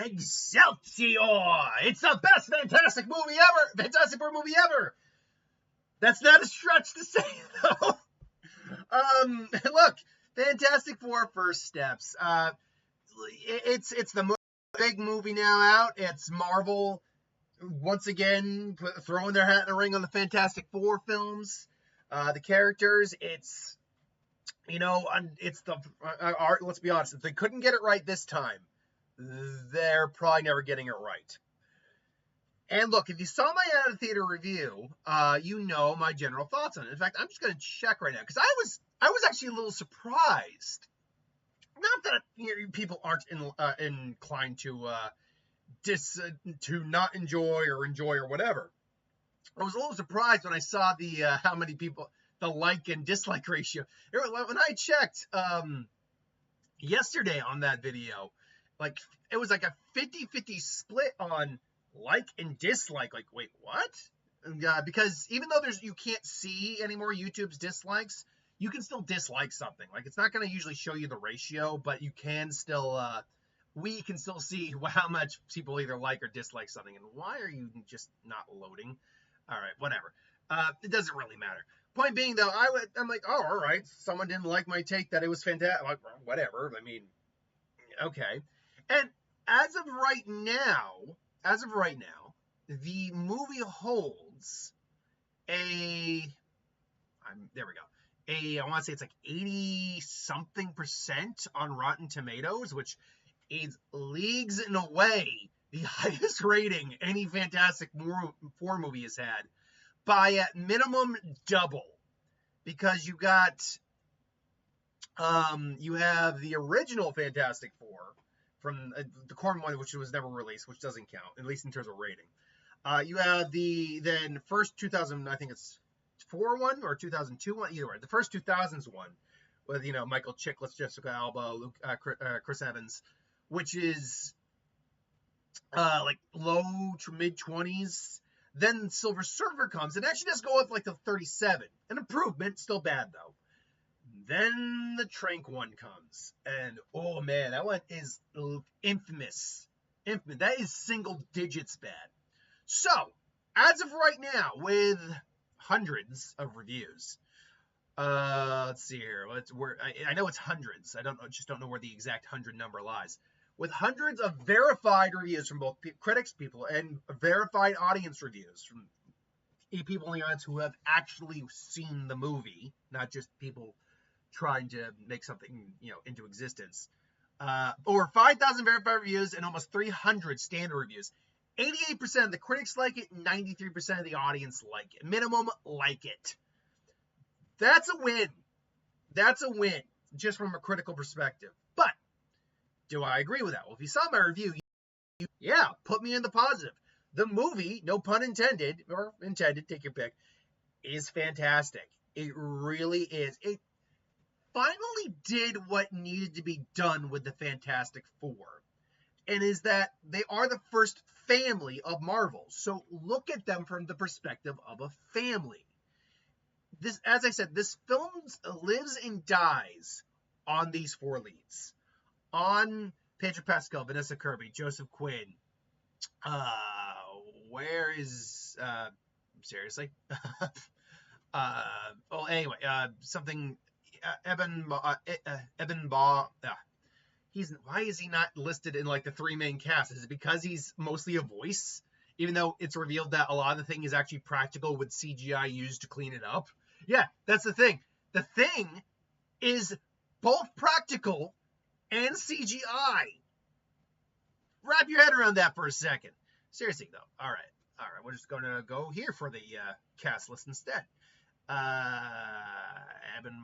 Excelsior! It's the best Fantastic Four movie ever. That's not a stretch to say, though. Look, Fantastic Four First Steps. It's the big movie now out. It's Marvel once again throwing their hat in the ring on the Fantastic Four films. The characters, it's the art. Let's be honest, if they couldn't get it right this time, they're probably never getting it right. And look, if you saw my out of theater review, you know my general thoughts on it. In fact, I'm just going to check right now because I was actually a little surprised. Not that people aren't inclined to not enjoy or whatever. I was a little surprised when I saw the how many people, the like and dislike ratio. When I checked yesterday on that video, like it was like a 50-50 split on like and dislike. Like, wait, what? Because even though you can't see anymore YouTube's dislikes, you can still dislike something. Like, it's not going to usually show you the ratio, but you can still we can still see how much people either like or dislike something. And why are you just not loading? All right, whatever. It doesn't really matter. Point being, though, I'm like, oh, all right. Someone didn't like my take that it was fantastic. Like, whatever. I mean, okay. And as of right now, the movie holds there we go. I want to say it's like 80-something% on Rotten Tomatoes, which is leagues and away the highest rating any Fantastic Four movie has had, by at minimum double, because you have the original Fantastic Four from the Corman one, which was never released, which doesn't count, at least in terms of rating. You have the first 2000, I think it's 4 one or 2002 one, either way, the first 2000s one with Michael Chiklis, Jessica Alba, Chris Evans, which is like low to mid 20s. Then Silver Surfer comes and actually does go up like to 37, an improvement, still bad though. Then the Trank one comes, and oh man, that one is infamous. That is single digits bad. So, as of right now, with hundreds of reviews, let's see here. I know it's hundreds. Just don't know where the exact 100 number lies. With hundreds of verified reviews from both critics, people, and verified audience reviews from people in the audience who have actually seen the movie, not just people trying to make something into existence. Over 5,000 verified reviews and almost 300 standard reviews. 88% of the critics like it, 93% of the audience like it. Minimum like it. That's a win. That's a win, just from a critical perspective. But do I agree with that? Well, if you saw my review, yeah, put me in the positive. The movie, no pun intended, or intended, take your pick, is fantastic. It really is. It finally did what needed to be done with the Fantastic Four. And is that they are the first family of Marvel. So look at them from the perspective of a family. This, as I said, this film lives and dies on these four leads. On Pedro Pascal, Vanessa Kirby, Joseph Quinn. Where is seriously? Well, anyway, something. Evan Baugh. Why is he not listed in like the three main cast? Is it because he's mostly a voice, even though it's revealed that a lot of the thing is actually practical with CGI used to clean it up? Yeah, that's the thing. The thing is both practical and CGI. Wrap your head around that for a second. Seriously though. All right. We're just going to go here for the cast list instead. Evan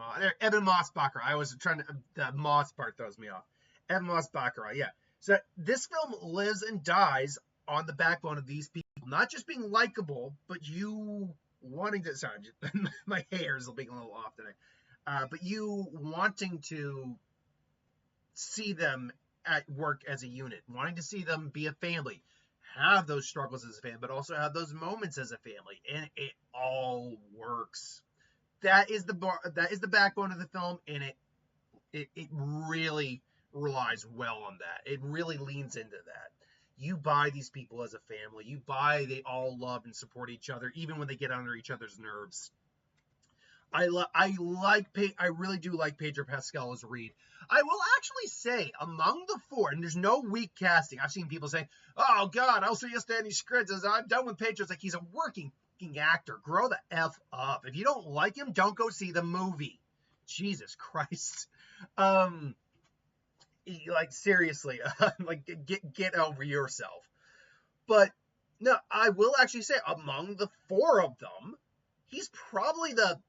Moss-Baccarat. I was trying to. The Moss part throws me off. Evan Moss-Baccarat. Yeah. So this film lives and dies on the backbone of these people, not just being likable, but you wanting to. Sorry, my hair is being a little off today. But you wanting to see them at work as a unit, wanting to see them be a family, have those struggles as a family, but also have those moments as a family, and it all works. That is the backbone of the film, and it really relies well on that. It really leans into that. you buy these people as a family. You buy they all love and support each other, even when they get under each other's nerves. I really do like Pedro Pascal as Reed. I will actually say among the four, and there's no weak casting. I've seen people say, "Oh God, I'll see you Stanley Skritz. I'm done with Pedro." It's like he's a working actor. Grow the f up. If you don't like him, don't go see the movie. Jesus Christ. Like seriously, like get over yourself. But no, I will actually say among the four of them, he's probably the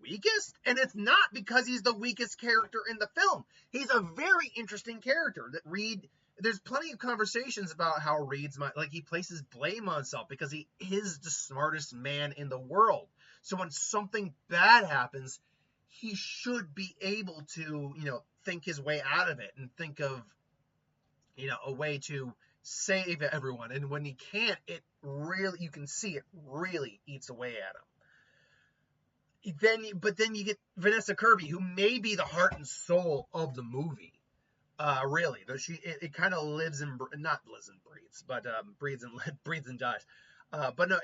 weakest, and it's not because he's the weakest character in the film. He's a very interesting character that Reed. There's plenty of conversations about how Reed's he places blame on himself because he is the smartest man in the world. So when something bad happens, he should be able to, think his way out of it and think of, a way to save everyone. And when he can't, you can see it really eats away at him. But then you get Vanessa Kirby, who may be the heart and soul of the movie. Really, though it kind of lives and not lives and breathes, but breathes and dies. But no,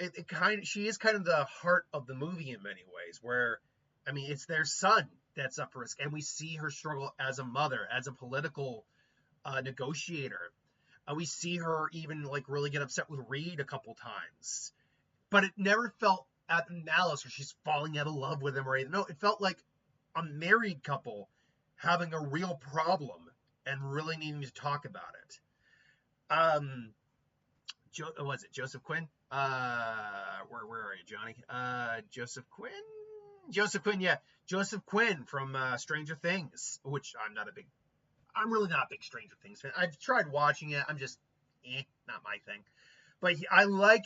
she is kind of the heart of the movie in many ways. Where, I mean, it's their son that's up for risk, and we see her struggle as a mother, as a political negotiator. We see her even really get upset with Reed a couple times, but it never felt at malice or she's falling out of love with him or anything. No, it felt like a married couple having a real problem and really needing to talk about it. Was it Joseph Quinn? Where are you, Johnny? Joseph Quinn, yeah. Joseph Quinn from Stranger Things, which I'm really not a big Stranger Things fan. I've tried watching it. I'm just, not my thing. But I like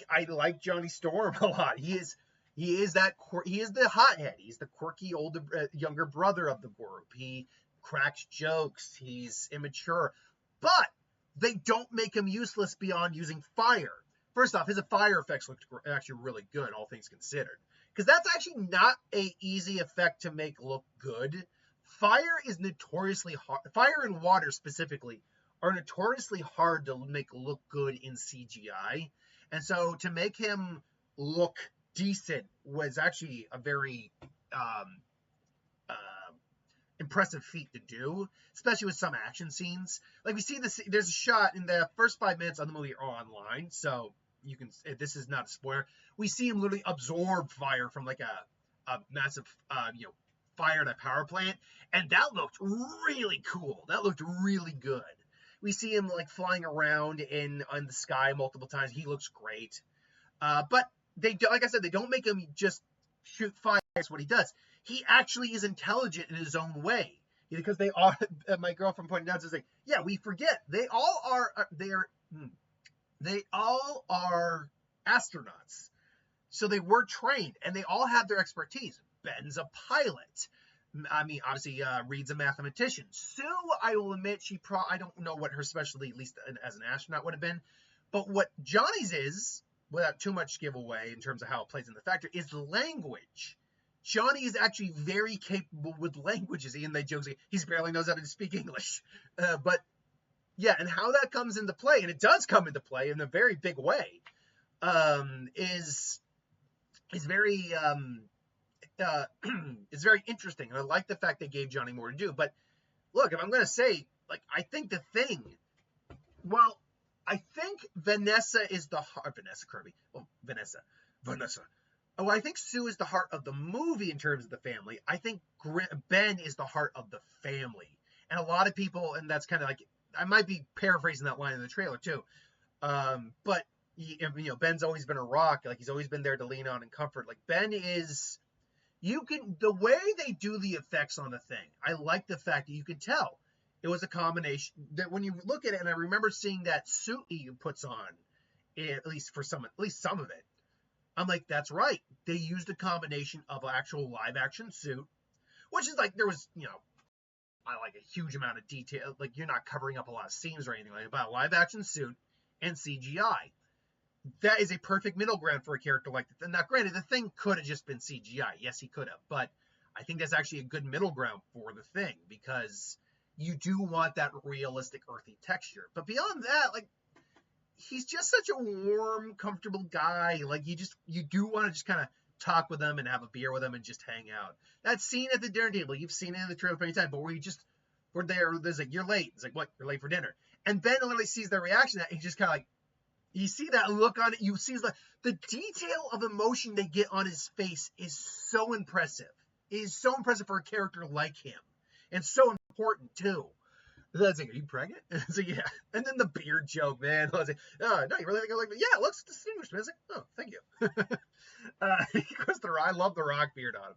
Johnny Storm a lot. He is the hothead. He's the quirky younger brother of the group. He cracks jokes. He's immature, but they don't make him useless beyond using fire. First off, his fire effects looked actually really good, all things considered, because that's actually not a easy effect to make look good. Fire is notoriously hard. Fire and water specifically are notoriously hard to make look good in CGI, and so to make him look decent was actually a very impressive feat to do, especially with some action scenes. Like we see there's a shot in the first 5 minutes of the movie are online, so you can. This is not a spoiler. We see him literally absorb fire from a massive fire at a power plant, and that looked really cool. That looked really good. We see him flying around in the sky multiple times. He looks great, but like I said, they don't make him just shoot fire. That's what he does. He actually is intelligent in his own way, because they are. My girlfriend pointed out, saying, "Yeah, we forget they all are astronauts, so they were trained and they all have their expertise. Ben's a pilot. I mean, obviously, Reed's a mathematician. Sue, I will admit, I don't know what her specialty, at least as an astronaut, would have been, but what Johnny's is, without too much giveaway in terms of how it plays in the factor, is language. Johnny is actually very capable with languages. Ian, they joke, he barely knows how to speak English. But yeah, and how that comes into play, and it does come into play in a very big way, is very it's very interesting. And I like the fact they gave Johnny more to do. But look, if I'm going to say, I think Vanessa is the heart. Vanessa Kirby. Oh, Vanessa. Oh, I think Sue is the heart of the movie in terms of the family. I think Ben is the heart of the family. And a lot of people, and that's kind of I might be paraphrasing that line in the trailer too. But Ben's always been a rock. He's always been there to lean on and comfort. Ben is, the way they do the effects on the thing, I like the fact that you can tell it was a combination that when you look at it, and I remember seeing that suit he puts on, at least some of it. I'm like, that's right. They used a combination of an actual live action suit, which is there was, a huge amount of detail. You're not covering up a lot of seams or anything but a live action suit and CGI. That is a perfect middle ground for a character like that. Now, granted, the thing could have just been CGI. Yes, he could have. But I think that's actually a good middle ground for the thing, because you do want that realistic, earthy texture. But beyond that, he's just such a warm, comfortable guy. Like you do want to just kind of talk with him and have a beer with him and just hang out. That scene at the dinner table, you've seen it in the trailer many times, but where we're there, there's like, you're late. It's like, what? You're late for dinner. And Ben literally sees their reaction, and he just kind of like, you see that look on it. You see the detail of emotion they get on his face is so impressive. It is so impressive for a character like him, and so important too. That's like, are you pregnant? So yeah, and then the beard joke, man. I was like, oh no, you really think I like me? Yeah, it looks distinguished, man. I was like, oh, thank you. Because I love the Rock beard on him.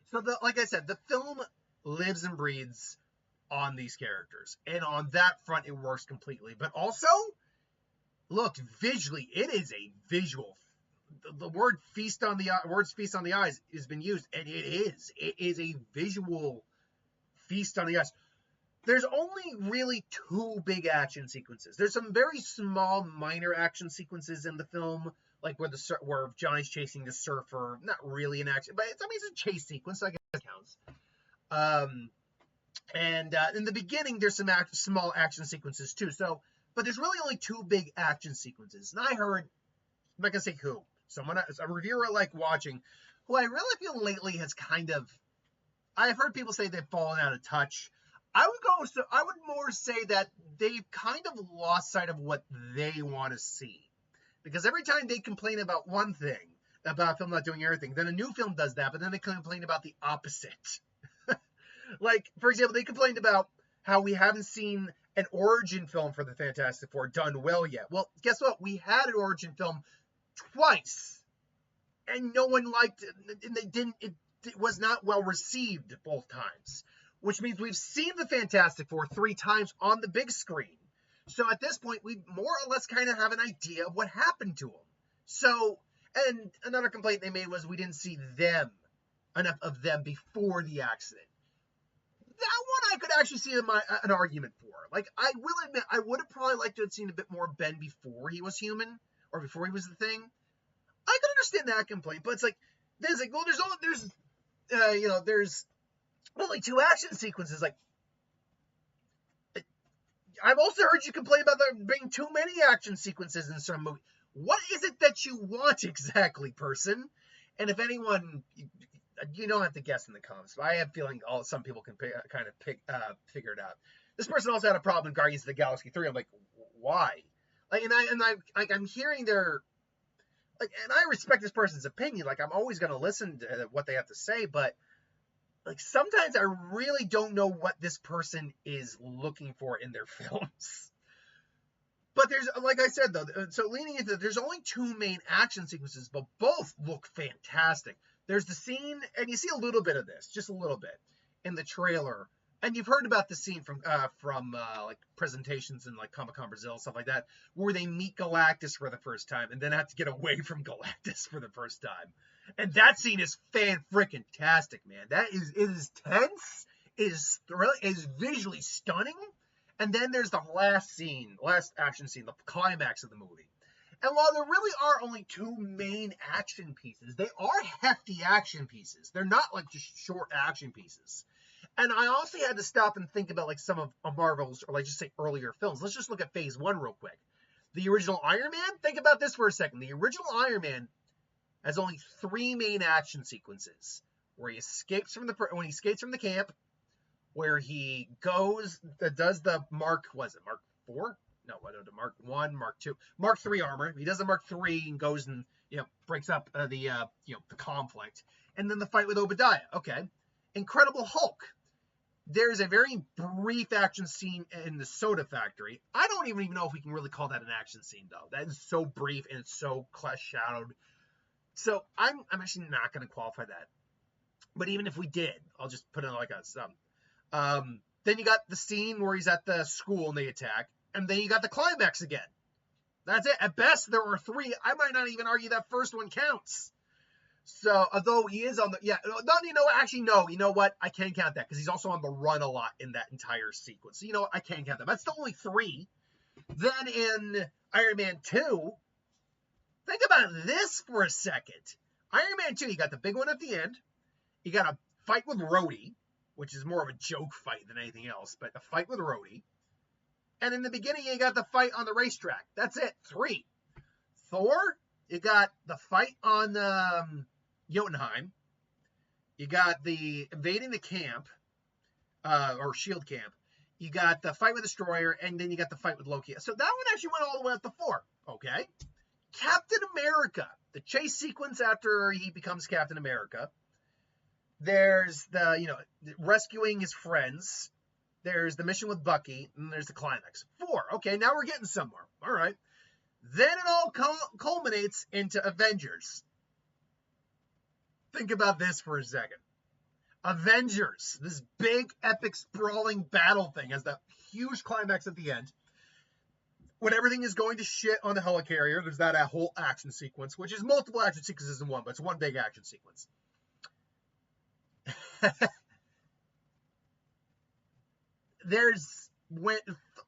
So like I said, the film lives and breathes on these characters, and on that front, it works completely. But also, look, visually, it is a visual. The word feast on the eyes has been used, and it is a visual feast on the eyes. There's only really two big action sequences. There's some very small, minor action sequences in the film, like where Johnny's chasing the surfer. Not really an action, but it's a chase sequence, so I guess it counts. And in the beginning, there's some small action sequences too. So, but there's really only two big action sequences. And I heard, I'm not gonna say who, a reviewer I like watching, who I really feel lately has I've heard people say they've fallen out of touch. I would more say that they've kind of lost sight of what they want to see. Because every time they complain about one thing, about a film not doing everything, then a new film does that, but then they complain about the opposite. Like, for example, they complained about how we haven't seen an origin film for the Fantastic Four done well yet. Well, guess what? We had an origin film twice, and no one liked it, and it was not well received both times. Which means we've seen the Fantastic Four 3 times on the big screen. So at this point, we more or less kind of have an idea of what happened to them. So, and another complaint they made was we didn't see enough of them before the accident. That one I could actually see an argument for. Like, I will admit, I would have probably liked to have seen a bit more of Ben before he was human, or before he was the Thing. I could understand that complaint, but it's like, there's only 2 action sequences. Like, I've also heard you complain about there being too many action sequences in some movies. What is it that you want exactly, person? And if anyone, you don't have to guess in the comments, but I have a feeling some people can figure it out. This person also had a problem in Guardians of the Galaxy 3. I'm like, why? Like, I'm hearing their, like, and I respect this person's opinion. Like, I'm always going to listen to what they have to say, but like, sometimes I really don't know what this person is looking for in their films. But there's, like I said, though, so leaning into, there's only 2 main action sequences, but both look fantastic. There's the scene, and you see a little bit of this, just a little bit, in the trailer. And you've heard about the scene from like presentations in like Comic-Con Brazil, stuff like that, where they meet Galactus for the first time, and then have to get away from Galactus for the first time. And that scene is fan-freaking-tastic, man. It is tense, it is visually stunning. And then there's the last action scene, the climax of the movie. And while there really are only 2 main action pieces, they are hefty action pieces. They're not like just short action pieces. And I also had to stop and think about like some of Marvel's, or like just say earlier films. Let's just look at Phase 1 real quick. The original Iron Man, think about this for a second. The original Iron Man has only 3 main action sequences, where he escapes from the camp, where he does the Mark 4? No, Mark 1, Mark 2, Mark 3 armor. He does the Mark 3 and goes and, breaks up the conflict. And then the fight with Obadiah. Okay. Incredible Hulk. There's a very brief action scene in the soda factory. I don't even know if we can really call that an action scene, though. That is so brief and it's so shadowed. So I'm actually not going to qualify that. But even if we did, I'll just put it like a sum. Then you got the scene where he's at the school and they attack. And then you got the climax again. That's it. At best, there were 3. I might not even argue that first one counts. So, although he is on the, no, you know what? I can't count that because he's also on the run a lot in that entire sequence. So, you know what? I can't count that. That's still only 3. Then in Iron Man 2, think about this for a second. Iron Man 2, you got the big one at the end. You got a fight with Rhodey, which is more of a joke fight than anything else, but a fight with Rhodey. And in the beginning, you got the fight on the racetrack. That's it. 3. Thor, you got the fight on Jotunheim. You got the invading the camp, or shield camp. You got the fight with Destroyer, and then you got the fight with Loki. So that one actually went all the way up to 4. Okay. Captain America, the chase sequence after he becomes Captain America. There's the, rescuing his friends. There's the mission with Bucky, and there's the climax. 4. Okay, now we're getting somewhere. All right. Then it all culminates into Avengers. Think about this for a second. Avengers, this big, epic, sprawling battle thing, has that huge climax at the end. When everything is going to shit on the helicarrier, there's that whole action sequence, which is multiple action sequences in one, but it's one big action sequence. There's when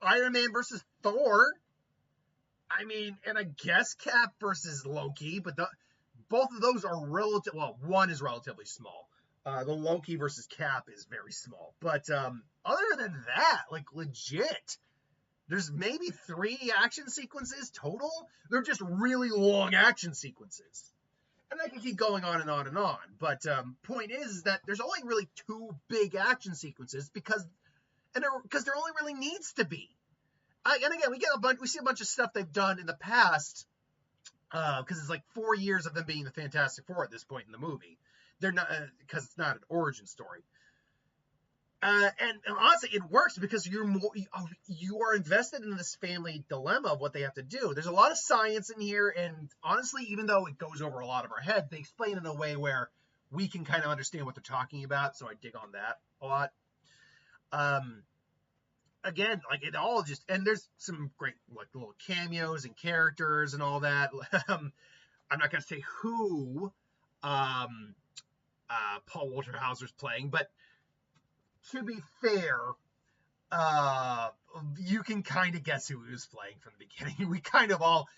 Iron Man versus Thor. I mean, and I guess Cap versus Loki, but both of those are relative. Well, one is relatively small. The Loki versus Cap is very small. But other than that, like legit, there's maybe 3 action sequences total. They're just really long action sequences. And I can keep going on and on and on. But point is that there's only really 2 big action sequences because there only really needs to be. And again, we see a bunch of stuff they've done in the past because it's like 4 years of them being the Fantastic Four at this point in the movie. They're not because it's not an origin story. And honestly, it works because you are invested in this family dilemma of what they have to do. There's a lot of science in here, and honestly, even though it goes over a lot of our head, they explain it in a way where we can kind of understand what they're talking about. So I dig on that a lot. Again, like it all just, and there's some great like little cameos and characters and all that. I'm not gonna say who Paul Walter Hauser's playing, but to be fair, you can kind of guess who he was playing from the beginning. We kind of all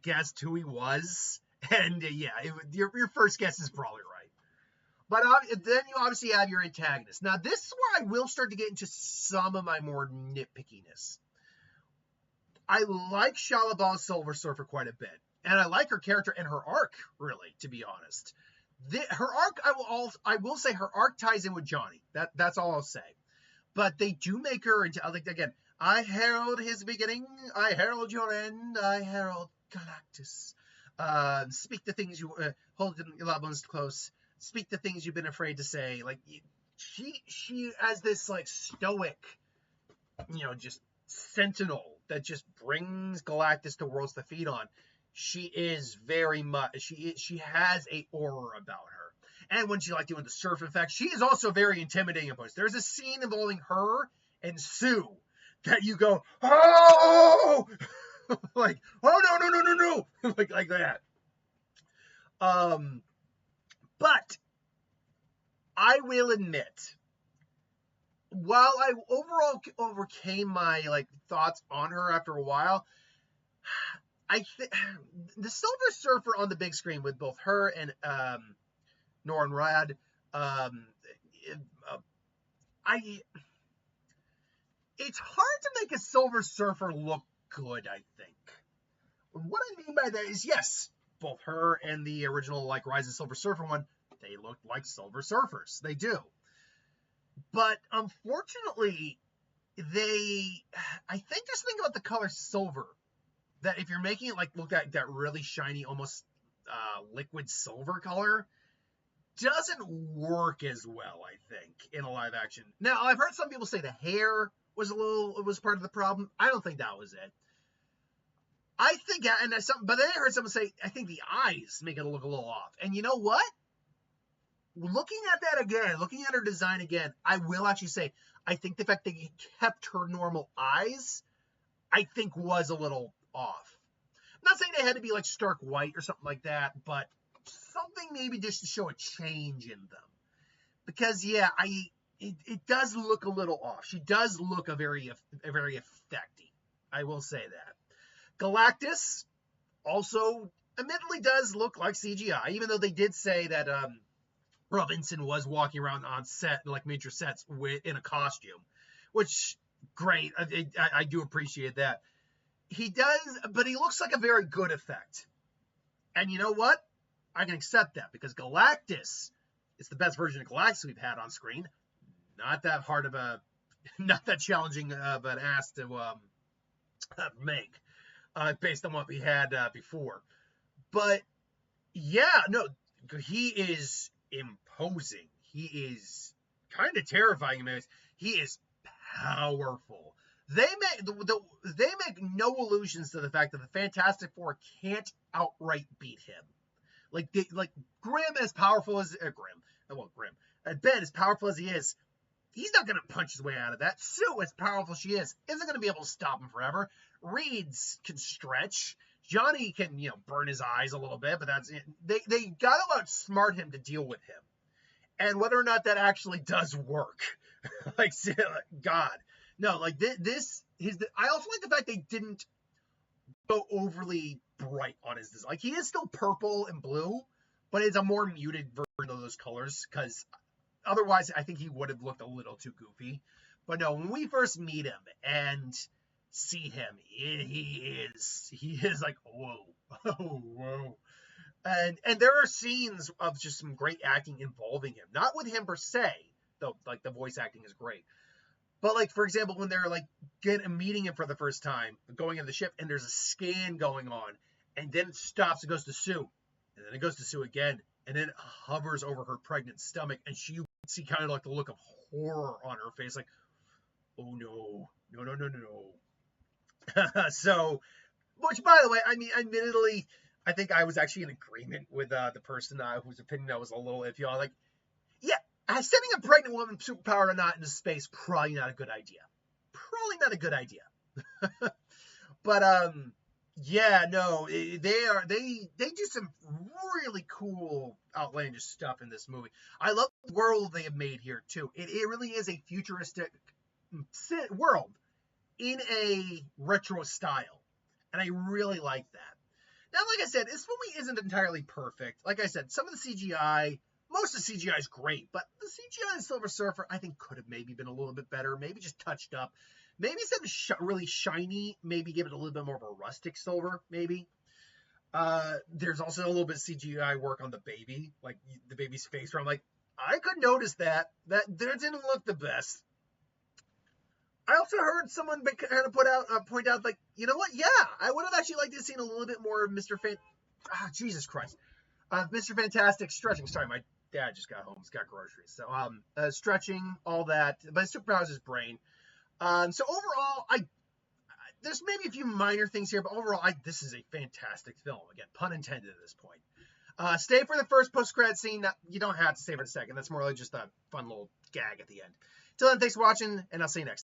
guessed who he was, and your first guess is probably right. But then you obviously have your antagonist. Now, this is where I will start to get into some of my more nitpickiness. I like Shia LaBeouf's Silver Surfer quite a bit, and I like her character and her arc, really, to be honest. Her arc, I will say, her arc ties in with Johnny. That's all I'll say. But they do make her into, like, again, I herald his beginning, I herald your end, I herald Galactus. Speak the things you hold your loved ones close. Speak the things you've been afraid to say. Like she has this like stoic, just sentinel that just brings Galactus to worlds to feed on. She is very much. She has a aura about her. And when she like doing the surf effect, she is also very intimidating. There's a scene involving her and Sue that you go, oh, like, oh no, like that. But I will admit, while I overall overcame my like thoughts on her after a while, I think the Silver Surfer on the big screen with both her and Norrin Radd, it's hard to make a Silver Surfer look good, I think. What I mean by that is, yes, both her and the original like Rise of Silver Surfer one, they look like Silver Surfers. They do. But unfortunately, I think just think about the color silver. That if you're making it like look like that really shiny, almost liquid silver color, doesn't work as well, I think, in a live action. Now, I've heard some people say the hair was part of the problem. I don't think that was it. I think, but then I heard someone say, I think the eyes make it look a little off. And you know what? Looking at that again, looking at her design again, I will actually say, I think the fact that you kept her normal eyes, I think was a little off. I'm not saying they had to be like stark white or something like that, but something maybe just to show a change in them. Because, yeah, it does look a little off. She does look a very effecty. I will say that. Galactus also admittedly does look like CGI, even though they did say that Robinson was walking around on set, like major sets, in a costume, which great. I do appreciate that. He does, but he looks like a very good effect. And you know what? I can accept that because Galactus is the best version of Galactus we've had on screen. Not that hard of a, not that challenging of an ask to make, based on what we had before. But yeah, no, he is imposing. He is kind of terrifying. He is powerful. They make no allusions to the fact that the Fantastic Four can't outright beat him. Like Grim, as powerful as Ben, as powerful as he is, he's not going to punch his way out of that. Sue, as powerful as she is, isn't going to be able to stop him forever. Reeds can stretch. Johnny can, burn his eyes a little bit, but that's it. They got to outsmart him to deal with him. And whether or not that actually does work, God, no, I also like the fact they didn't go overly bright on his design. Like, he is still purple and blue, but it's a more muted version of those colors, because otherwise I think he would have looked a little too goofy. But no, when we first meet him and see him, he is like, whoa. And there are scenes of just some great acting involving him. Not with him per se, though, like, the voice acting is great. But, like, for example, when they're, like, meeting him for the first time, going in the ship, and there's a scan going on, and then it stops and goes to Sue. And then it goes to Sue again, and then it hovers over her pregnant stomach, and you see kind of like the look of horror on her face, like, oh no. So, which, by the way, I mean, admittedly, I think I was actually in agreement with the person whose opinion I was a little iffy on. Like, yeah, sending a pregnant woman, superpowered or not, into space, probably not a good idea. But yeah, no, they do some really cool, outlandish stuff in this movie. I love the world they have made here too. It really is a futuristic world in a retro style, and I really like that. Now, like I said, this movie isn't entirely perfect. Like I said, some of the CGI, most of the CGI is great, but the CGI in Silver Surfer, I think, could have maybe been a little bit better, maybe just touched up. Maybe instead of really shiny, maybe give it a little bit more of a rustic silver, maybe. There's also a little bit of CGI work on the baby, like the baby's face, where I'm like, I could notice that didn't look the best. I also heard someone kind of point out, like, you know what? Yeah, I would have actually liked to have seen a little bit more of Jesus Christ. Mr. Fantastic stretching. Sorry, my dad just got home. He's got groceries. So, stretching, all that. But his superpower is his brain. So overall, there's maybe a few minor things here, but overall, this is a fantastic film. Again, pun intended at this point. Stay for the first post-credit scene. You don't have to stay for the second. That's more like just a fun little gag at the end. Till then, thanks for watching, and I'll see you next time.